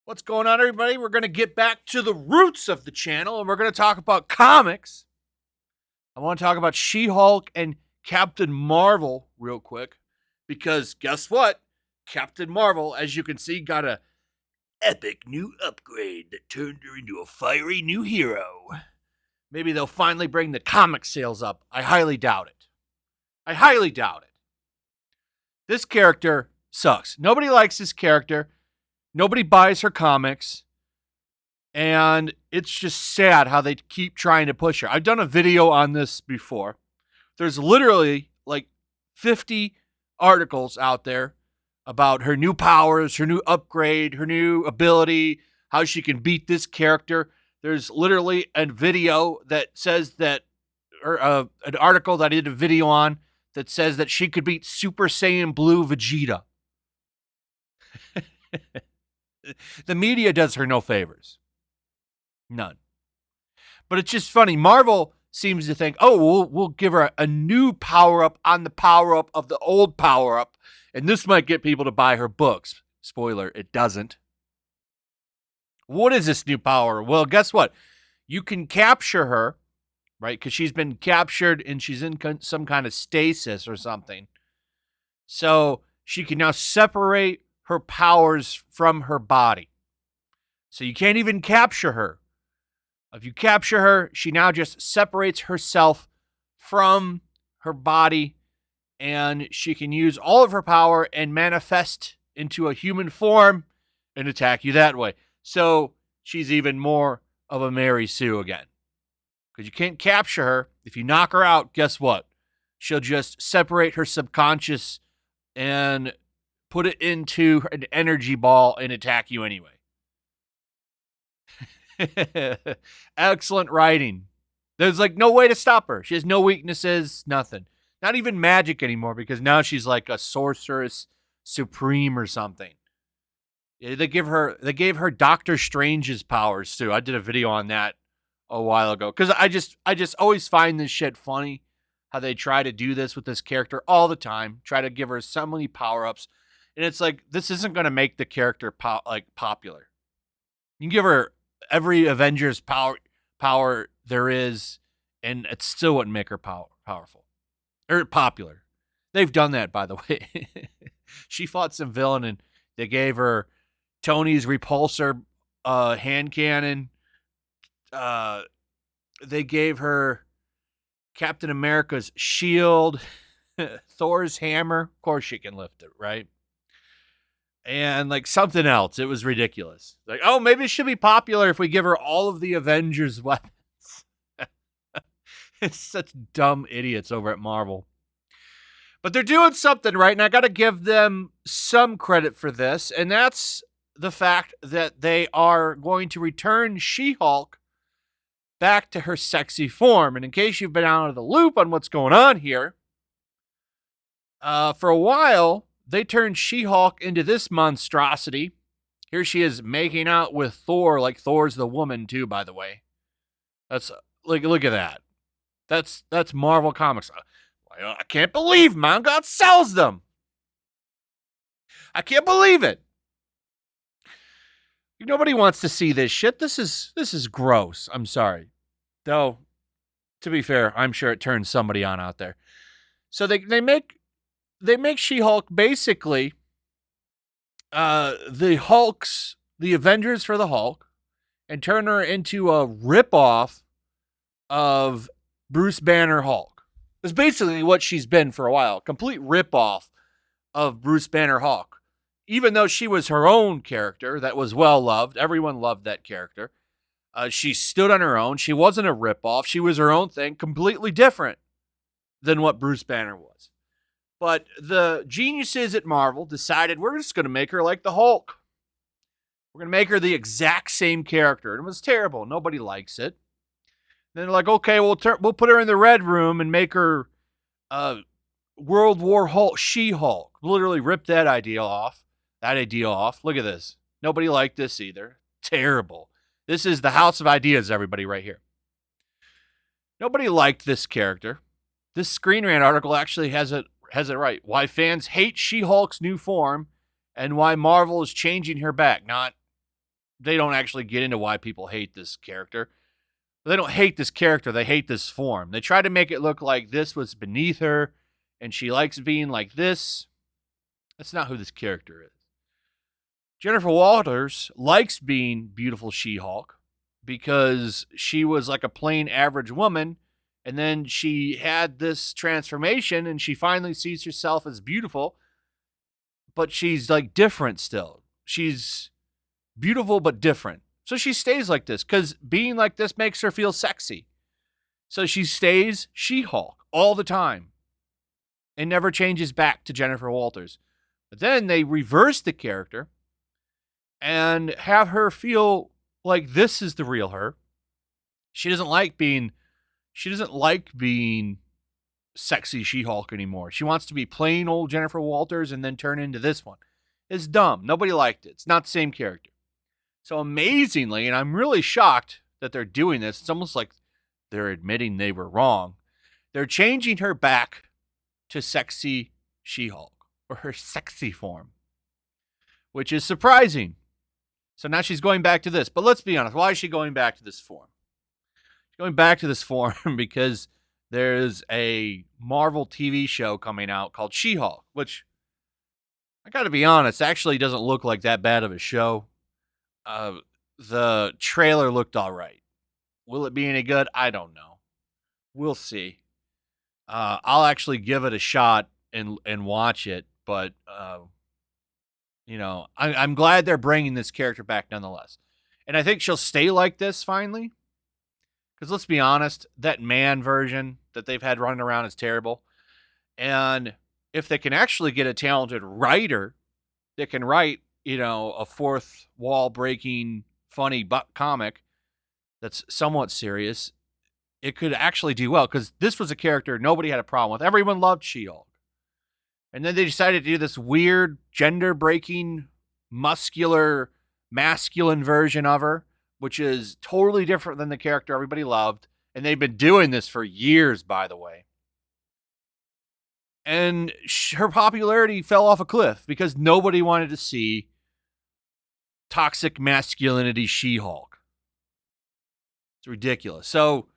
What's going on, everybody? We're going to get back to the roots of the channel, and we're going to talk about comics. I want to talk about She-Hulk and Captain Marvel real quick, because guess what? Captain Marvel, as you can see, got a epic new upgrade that turned her into a fiery new hero. Maybe they'll finally bring the comic sales up. I highly doubt it. I highly doubt it. This character sucks. Nobody likes this character. Nobody buys her comics. And it's just sad how they keep trying to push her. I've done a video on this before. There's literally like 50 articles out there about her new powers, her new upgrade, her new ability, how she can beat this character. There's literally a video that says that, or an article that I did a video on that says that she could beat Super Saiyan Blue Vegeta. The media does her no favors. None. But it's just funny. Marvel seems to think, oh, we'll give her a new power-up on the power-up of the old power-up, and this might get people to buy her books. Spoiler, it doesn't. What is this new power? Well, guess what? You can capture her, right? Because she's been captured and she's in some kind of stasis or something. So she can now separate her powers from her body. So you can't even capture her. If you capture her, she now just separates herself from her body, and she can use all of her power and manifest into a human form and attack you that way. So she's even more of a Mary Sue again. Because you can't capture her. If you knock her out, guess what? She'll just separate her subconscious and put it into an energy ball and attack you anyway. Excellent writing. There's like no way to stop her. She has no weaknesses, nothing. Not even magic anymore, because now she's like a sorceress supreme or something. They gave her Doctor Strange's powers too. I did a video on that a while ago, because I just always find this shit funny, how they try to do this with this character all the time. Try to give her so many power-ups. And it's like, this isn't going to make the character popular. You can give her every Avengers power there is, and it still wouldn't make her powerful. Or popular. They've done that, by the way. She fought some villain, and they gave her Tony's repulsor hand cannon. They gave her Captain America's shield. Thor's hammer. Of course she can lift it, right? And like something else. It was ridiculous. Like, oh, maybe it should be popular if we give her all of the Avengers weapons. It's such dumb idiots over at Marvel. But they're doing something right, and I got to give them some credit for this, and that's the fact that they are going to return She-Hulk back to her sexy form. And in case you've been out of the loop on what's going on here, for a while, they turned She-Hulk into this monstrosity. Here she is making out with Thor, like Thor's the woman too, by the way. That's look at that. That's Marvel Comics. I can't believe Mount God sells them. I can't believe it. Nobody wants to see this shit. This is gross. I'm sorry. Though, to be fair, I'm sure it turns somebody on out there. So they make She-Hulk basically the Avengers for the Hulk, and turn her into a ripoff of Bruce Banner Hulk. That's basically what she's been for a while. Complete ripoff of Bruce Banner Hulk. Even though she was her own character that was well loved, everyone loved that character. She stood on her own. She wasn't a ripoff. She was her own thing, completely different than what Bruce Banner was. But the geniuses at Marvel decided we're just going to make her like the Hulk. We're going to make her the exact same character. And it was terrible. Nobody likes it. Then they're like, okay, we'll put her in the Red Room and make her World War Hulk, She-Hulk. Literally ripped that idea off. Look at this. Nobody liked this either. Terrible. This is the house of ideas, everybody, right here. Nobody liked this character. This Screen Rant article actually has it right. Why fans hate She-Hulk's new form and why Marvel is changing her back. They don't actually get into why people hate this character. They don't hate this character. They hate this form. They try to make it look like this was beneath her and she likes being like this. That's not who this character is. Jennifer Walters likes being beautiful She-Hulk because she was like a plain average woman, and then she had this transformation and she finally sees herself as beautiful, but she's like different still. She's beautiful but different. So she stays like this because being like this makes her feel sexy. So she stays She-Hulk all the time and never changes back to Jennifer Walters. But then they reverse the character and have her feel like this is the real her. She doesn't like being sexy She-Hulk anymore. She wants to be plain old Jennifer Walters and then turn into this one. It's dumb. Nobody liked it. It's not the same character. So amazingly, and I'm really shocked that they're doing this, it's almost like they're admitting they were wrong. They're changing her back to sexy She-Hulk, or her sexy form, which is surprising. So now she's going back to this. But let's be honest. Why is she going back to this form? She's going back to this form because there's a Marvel TV show coming out called She-Hulk, which, I got to be honest, actually doesn't look like that bad of a show. The trailer looked all right. Will it be any good? I don't know. We'll see. I'll actually give it a shot and watch it, but I'm glad they're bringing this character back nonetheless. And I think she'll stay like this finally. Because let's be honest, that man version that they've had running around is terrible. And if they can actually get a talented writer that can write, a fourth wall breaking, funny comic that's somewhat serious, it could actually do well. Because this was a character nobody had a problem with. Everyone loved She-Hulk. And then they decided to do this weird gender-breaking, muscular, masculine version of her, which is totally different than the character everybody loved. And they've been doing this for years, by the way. And her popularity fell off a cliff because nobody wanted to see toxic masculinity She-Hulk. It's ridiculous. So,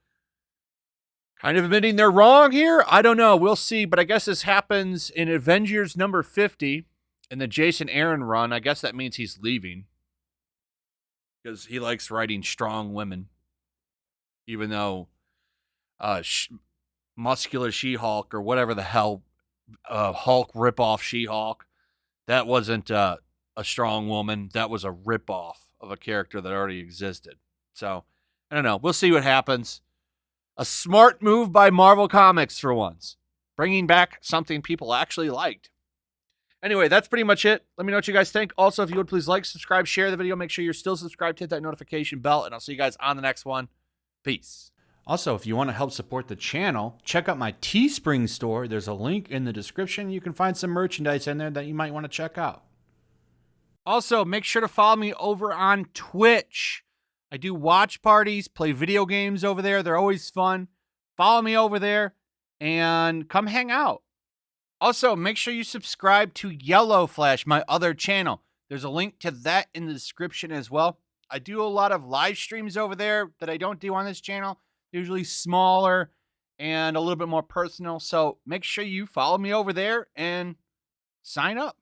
kind of admitting they're wrong here? I don't know. We'll see. But I guess this happens in Avengers number 50 in the Jason Aaron run. I guess that means he's leaving because he likes writing strong women. Even though muscular She-Hulk or whatever the hell, Hulk ripoff She-Hulk, that wasn't a strong woman. That was a ripoff of a character that already existed. So, I don't know. We'll see what happens. A smart move by Marvel Comics for once. Bringing back something people actually liked. Anyway, that's pretty much it. Let me know what you guys think. Also, if you would please like, subscribe, share the video. Make sure you're still subscribed. Hit that notification bell. And I'll see you guys on the next one. Peace. Also, if you want to help support the channel, check out my Teespring store. There's a link in the description. You can find some merchandise in there that you might want to check out. Also, make sure to follow me over on Twitch. I do watch parties, play video games over there. They're always fun. Follow me over there and come hang out. Also, make sure you subscribe to YellowFlash, my other channel. There's a link to that in the description as well. I do a lot of live streams over there that I don't do on this channel. Usually smaller and a little bit more personal. So make sure you follow me over there and sign up.